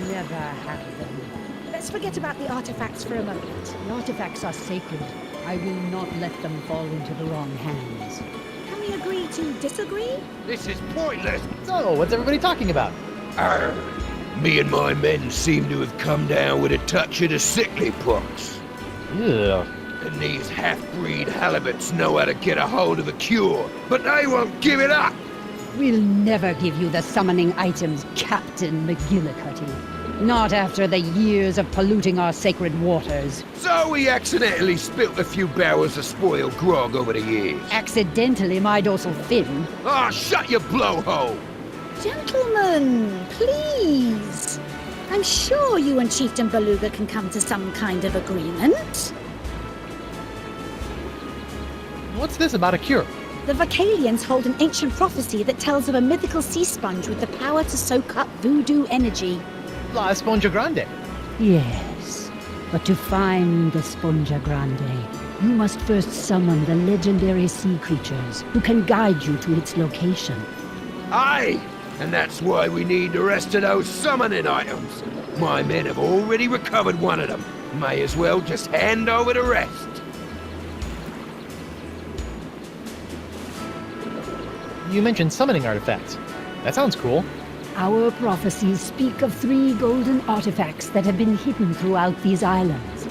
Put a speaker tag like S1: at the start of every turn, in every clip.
S1: never have them.
S2: Let's forget about the artifacts for a moment.
S1: The artifacts are sacred. I will not let them fall into the wrong hands.
S2: Can we agree to disagree?
S3: This is pointless.
S4: So, what's everybody talking about?
S3: Arr. Me and my men seem to have come down with a touch of the sickly pox.
S4: Ugh.
S3: And these half-breed halibuts know how to get a hold of a cure, but they won't give it up.
S1: We'll never give you the summoning items, Captain McGillicuddy. Not after the years of polluting our sacred waters.
S3: So we accidentally spilt a few barrels of spoiled grog over the years.
S1: Accidentally, my dorsal fin.
S3: Ah, shut your blowhole!
S2: Gentlemen, please. I'm sure you and Chieftain Beluga can come to some kind of agreement.
S4: What's this about a cure?
S2: The Vocalians hold an ancient prophecy that tells of a mythical sea sponge with the power to soak up voodoo energy.
S4: La Esponja Grande.
S1: Yes, but to find the Sponja Grande, you must first summon the legendary sea creatures who can guide you to its location.
S3: Aye! And that's why we need the rest of those summoning items. My men have already recovered one of them. May as well just hand over the rest.
S4: You mentioned summoning artifacts. That sounds cool.
S1: Our prophecies speak of 3 golden artifacts that have been hidden throughout these islands.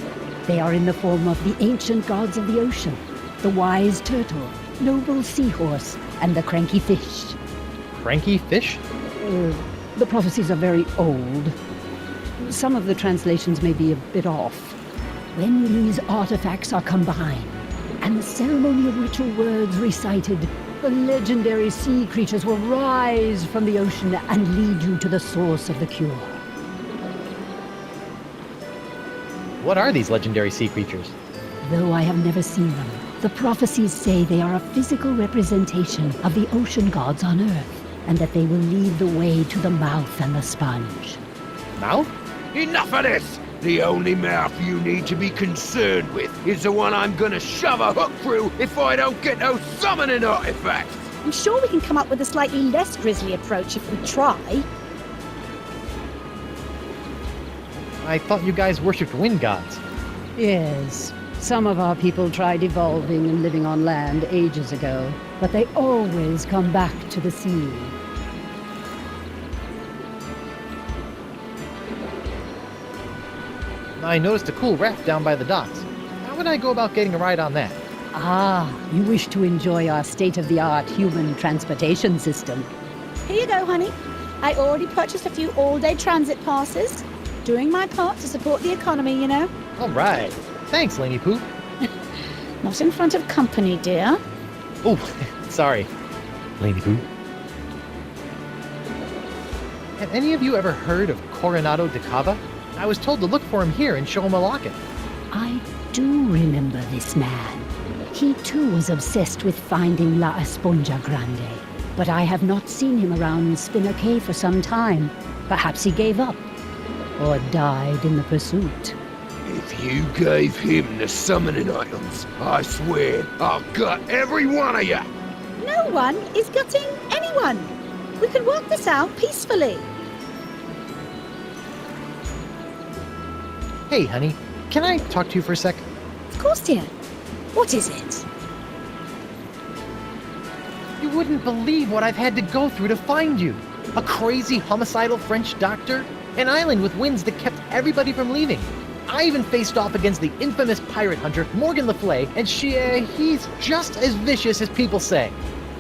S1: They are in the form of the ancient gods of the ocean, the wise turtle, noble seahorse, and the cranky fish.
S4: Cranky fish?
S1: The prophecies are very old. Some of the translations may be a bit off. When these artifacts are combined, and the ceremonial ritual words recited, the legendary sea creatures will rise from the ocean and lead you to the source of the cure.
S4: What are these legendary sea creatures?
S1: Though I have never seen them, the prophecies say they are a physical representation of the ocean gods on Earth, and that they will lead the way to the mouth and the sponge.
S4: Mouth?
S3: Enough of this! The only mouth you need to be concerned with is the one I'm gonna shove a hook through if I don't get those summoning artifacts!
S2: I'm sure we can come up with a slightly less grisly approach if we try.
S4: I thought you guys worshipped wind gods.
S1: Yes, some of our people tried evolving and living on land ages ago, but they always come back to the sea.
S4: I noticed a cool raft down by the docks. How would I go about getting a ride on that?
S1: Ah, you wish to enjoy our state-of-the-art human transportation system.
S2: Here you go, honey. I already purchased a few all-day transit passes. Doing my part to support the economy, you know.
S4: All right. Thanks, Laney Pooh.
S2: Not in front of company, dear.
S4: Oh, sorry, Laney Pooh. Have any of you ever heard of Coronado de Cava? I was told to look for him here and show him a locket.
S1: I do remember this man. He too was obsessed with finding La Esponja Grande, but I have not seen him around Spinner Cave for some time. Perhaps he gave up, or died in the pursuit.
S3: If you gave him the summoning items, I swear I'll gut every one of you!
S2: No one is gutting anyone. We can work this out peacefully.
S4: Hey, honey, can I talk to you for a sec?
S2: Of course, dear. What is it?
S4: You wouldn't believe what I've had to go through to find you. A crazy homicidal French doctor, an island with winds that kept everybody from leaving. I even faced off against the infamous pirate hunter, Morgan Le Fay, and he's just as vicious as people say.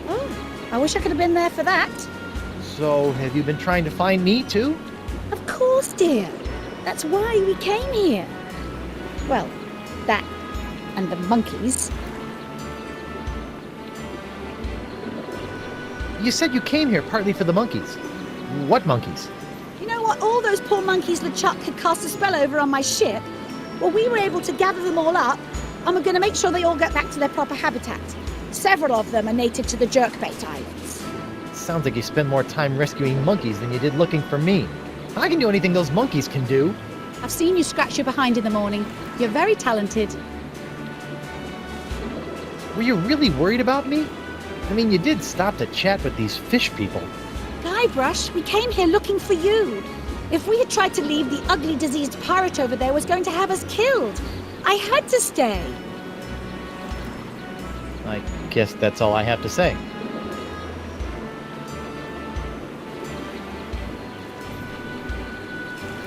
S2: Oh, I wish I could have been there for that.
S4: So, have you been trying to find me, too?
S2: Of course, dear. That's why we came here. Well, that and the monkeys.
S4: You said you came here partly for the monkeys. What monkeys?
S2: You know what? All those poor monkeys LeChuck had cast a spell over on my ship. Well, we were able to gather them all up, and we're going to make sure they all get back to their proper habitat. Several of them are native to the Jerkbait Islands.
S4: Sounds like you spend more time rescuing monkeys than you did looking for me. I can do anything those monkeys can do.
S2: I've seen you scratch your behind in the morning. You're very talented.
S4: Were you really worried about me? I mean, you did stop to chat with these fish people.
S2: Guybrush, we came here looking for you. If we had tried to leave, the ugly, diseased pirate over there was going to have us killed. I had to stay.
S4: I guess that's all I have to say.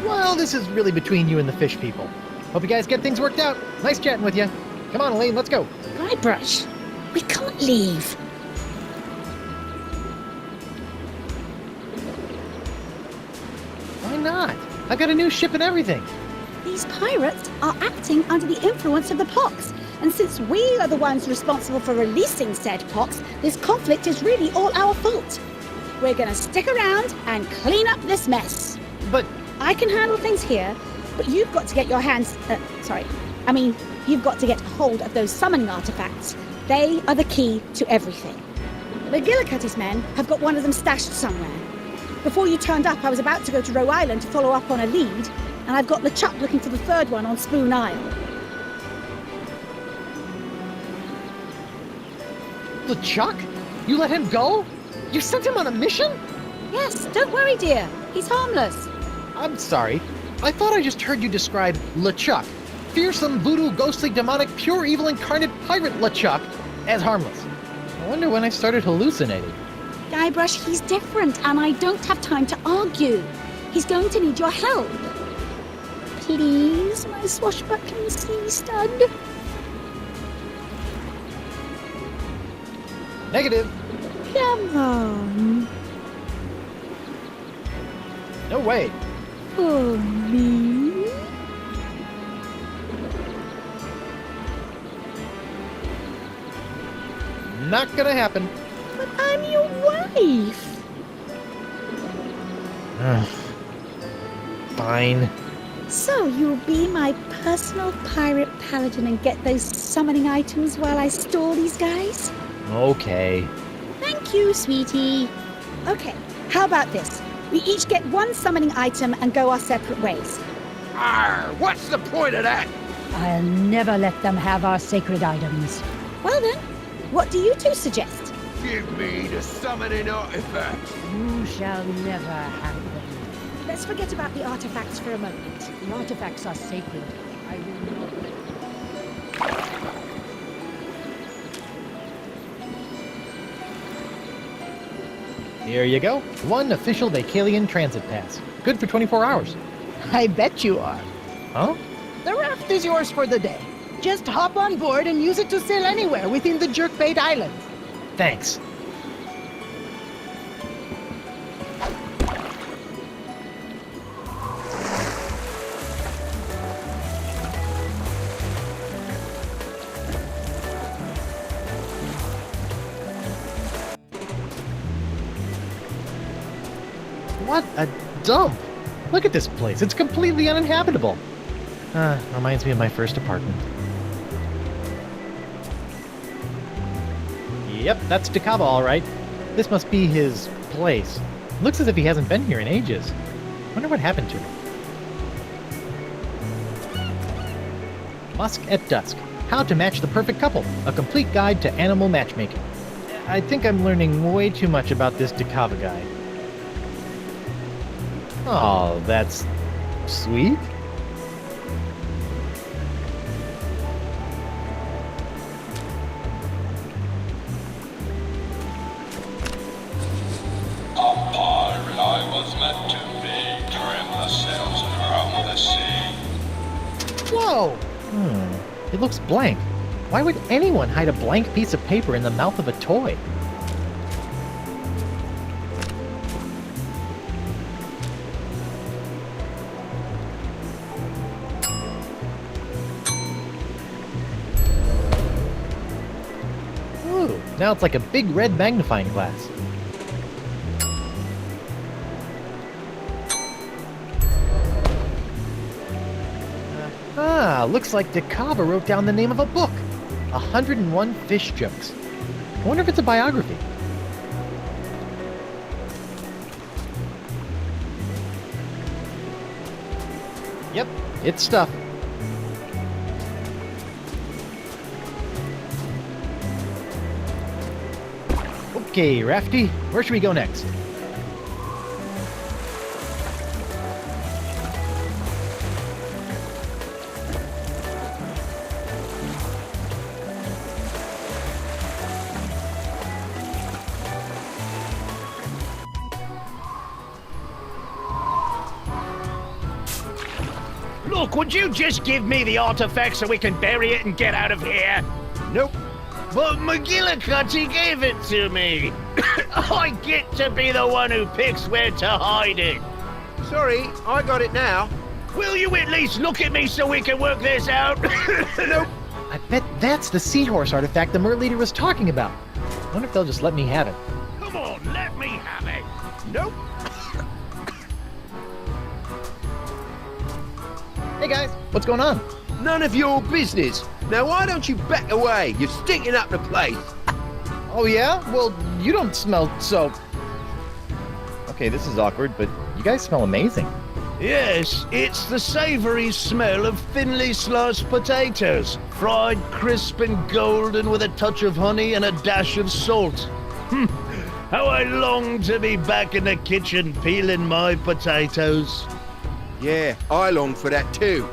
S4: Well, this is really between you and the fish people. Hope you guys get things worked out. Nice chatting with you. Come on, Elaine, let's go.
S2: Guybrush, we can't leave.
S4: Why not? I've got a new ship and everything.
S2: These pirates are acting under the influence of the pox. And since we are the ones responsible for releasing said pox, this conflict is really all our fault. We're gonna stick around and clean up this mess.
S4: But
S2: I can handle things here, but you've got to get your hands... you've got to get hold of those summoning artifacts. They are the key to everything. McGillicuddy's men have got one of them stashed somewhere. Before you turned up, I was about to go to Roe Island to follow up on a lead, and I've got LeChuck looking for the third one on Spoon Isle.
S4: LeChuck? You let him go? You sent him on a mission?
S2: Yes, don't worry, dear. He's harmless.
S4: I'm sorry. I thought I just heard you describe LeChuck, fearsome, voodoo, ghostly, demonic, pure evil incarnate pirate LeChuck, as harmless. I wonder when I started hallucinating.
S2: Guybrush, he's different, and I don't have time to argue. He's going to need your help. Please, my swashbuckling sea stud.
S4: Negative.
S2: Come on.
S4: No way.
S2: For me?
S4: Not gonna happen.
S2: But I'm your wife.
S4: Fine.
S2: So you'll be my personal pirate paladin and get those summoning items while I stall these guys?
S4: Okay.
S2: Thank you, sweetie. Okay, how about this? We each get one summoning item and go our separate ways.
S3: Arr, what's the point of that?
S1: I'll never let them have our sacred items.
S2: Well then, what do you two suggest?
S3: Give me the summoning artifacts.
S1: You shall never have them.
S2: Let's forget about the artifacts for a moment.
S1: The artifacts are sacred. I will not let them.
S4: Here you go. One official Vacalian transit pass. Good for 24 hours.
S5: I bet you are.
S4: Huh?
S5: The raft is yours for the day. Just hop on board and use it to sail anywhere within the Jerkbait Islands.
S4: Thanks. What a dump! Look at this place. It's completely uninhabitable. Reminds me of my first apartment. Yep, that's Dakava, all right. This must be his place. Looks as if he hasn't been here in ages. Wonder what happened to him. Musk at Dusk. How to match the perfect couple. A complete guide to animal matchmaking. I think I'm learning way too much about this Dakava guy. Oh, that's sweet.
S6: I was meant to be, trim the sails and roam the sea.
S4: Whoa! It looks blank. Why would anyone hide a blank piece of paper in the mouth of a toy? Ooh, now it's like a big red magnifying glass. Looks like Dakava wrote down the name of a book. 101 Fish Jokes. I wonder if it's a biography. Yep, it's stuff. Okay, Rafty, where should we go next?
S7: Look, would you just give me the artifact so we can bury it and get out of here?
S3: Nope.
S7: But McGillicuddy gave it to me. I get to be the one who picks where to hide it.
S3: Sorry, I got it now.
S7: Will you at least look at me so we can work this out?
S3: Nope.
S4: I bet that's the seahorse artifact the Mer leader was talking about. I wonder if they'll just let me have it.
S7: Come on, let me have it.
S3: Nope.
S4: Hey guys, what's going on?
S3: None of your business. Now why don't you back away? You're stinking up the place.
S4: Oh yeah? Well, you don't smell so... Okay, this is awkward, but you guys smell amazing.
S7: Yes, it's the savory smell of thinly sliced potatoes, fried crisp and golden with a touch of honey and a dash of salt. How I long to be back in the kitchen peeling my potatoes.
S3: Yeah, I long for that too.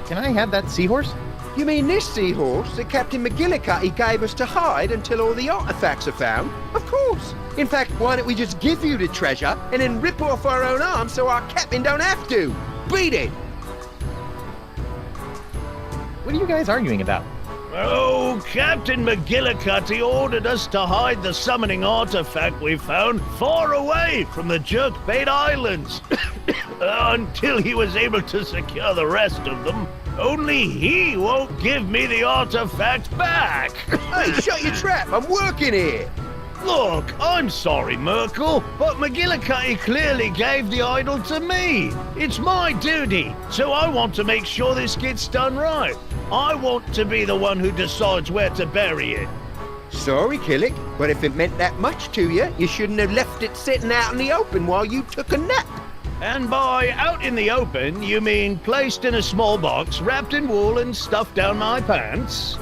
S4: Can I have that seahorse?
S3: You mean this seahorse that Captain McGillicuddy gave us to hide until all the artifacts are found? Of course. In fact, why don't we just give you the treasure and then rip off our own arms so our captain don't have to? Beat it!
S4: What are you guys arguing about?
S7: Oh, Captain McGillicuddy ordered us to hide the summoning artifact we found far away from the Jerkbait Islands until he was able to secure the rest of them. Only he won't give me the artifact back.
S3: Hey, shut your trap! I'm working here!
S7: Look, I'm sorry, Merkel, but McGillicuddy clearly gave the idol to me. It's my duty, so I want to make sure this gets done right. I want to be the one who decides where to bury it.
S3: Sorry, Killick, but if it meant that much to you, you shouldn't have left it sitting out in the open while you took a nap.
S7: And by out in the open, you mean placed in a small box, wrapped in wool and stuffed down my pants?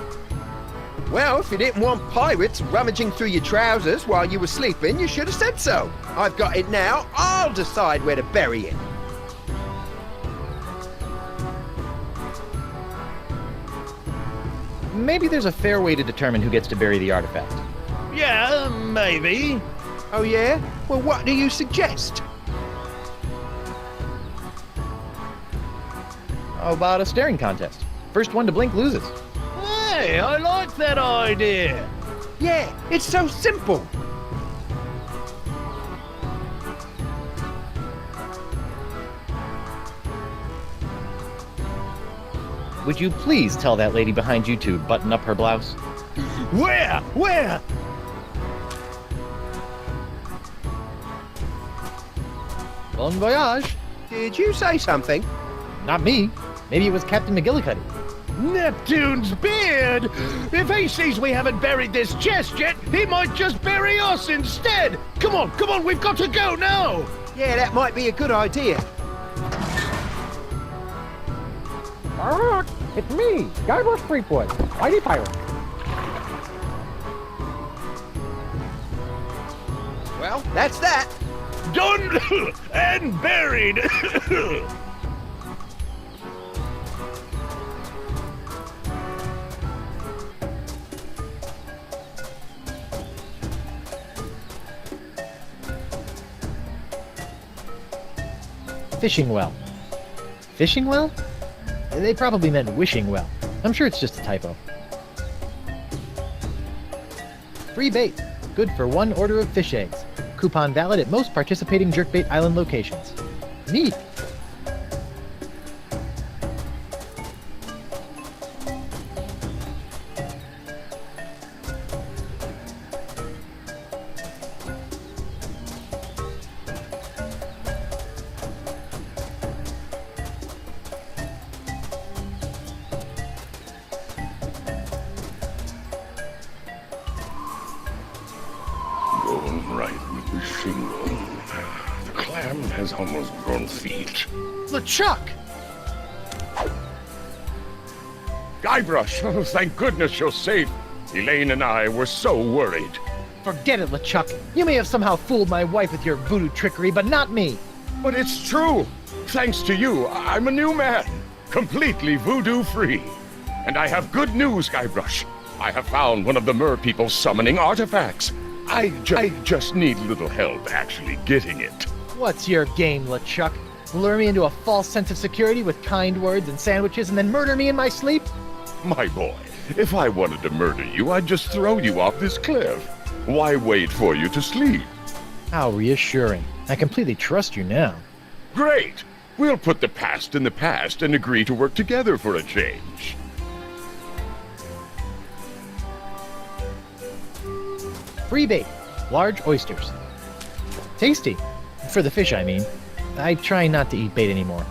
S3: Well, if you didn't want pirates rummaging through your trousers while you were sleeping, you should have said so. I've got it now. I'll decide where to bury it.
S4: Maybe there's a fair way to determine who gets to bury the artifact.
S7: Yeah, maybe.
S3: Oh, yeah? Well, what do you suggest?
S4: How about a staring contest? First one to blink loses.
S7: Hey, I like that idea.
S3: Yeah, it's so simple.
S4: Would you please tell that lady behind you to button up her blouse?
S7: Where? Where?
S4: Bon voyage.
S3: Did you say something?
S4: Not me. Maybe it was Captain McGillicuddy.
S7: Neptune's beard! If he sees we haven't buried this chest yet, he might just bury us instead! Come on, we've got to go now!
S3: Yeah, that might be a good idea.
S8: Alright, it's me, Guybrush Threepwood, Mighty Pirate.
S3: Well, that's that.
S7: Done and buried!
S4: Fishing well. Fishing well? They probably meant wishing well. I'm sure it's just a typo. Free bait. Good for 1 order of fish eggs. Coupon valid at most participating Jerkbait Island locations. Neat.
S6: Going right with the shingle. The clam has almost grown feet.
S4: LeChuck!
S6: Guybrush, oh, thank goodness you're safe. Elaine and I were so worried.
S4: Forget it, LeChuck. You may have somehow fooled my wife with your voodoo trickery, but not me.
S6: But it's true. Thanks to you, I'm a new man. Completely voodoo-free. And I have good news, Guybrush. I have found one of the Mer people's summoning artifacts. I just need a little help actually getting it.
S4: What's your game, LeChuck? Lure me into a false sense of security with kind words and sandwiches and then murder me in my sleep?
S6: My boy, if I wanted to murder you, I'd just throw you off this cliff. Why wait for you to sleep?
S4: How reassuring. I completely trust you now.
S6: Great! We'll put the past in the past and agree to work together for a change.
S4: Free bait. Large oysters. Tasty. For the fish, I mean. I try not to eat bait anymore.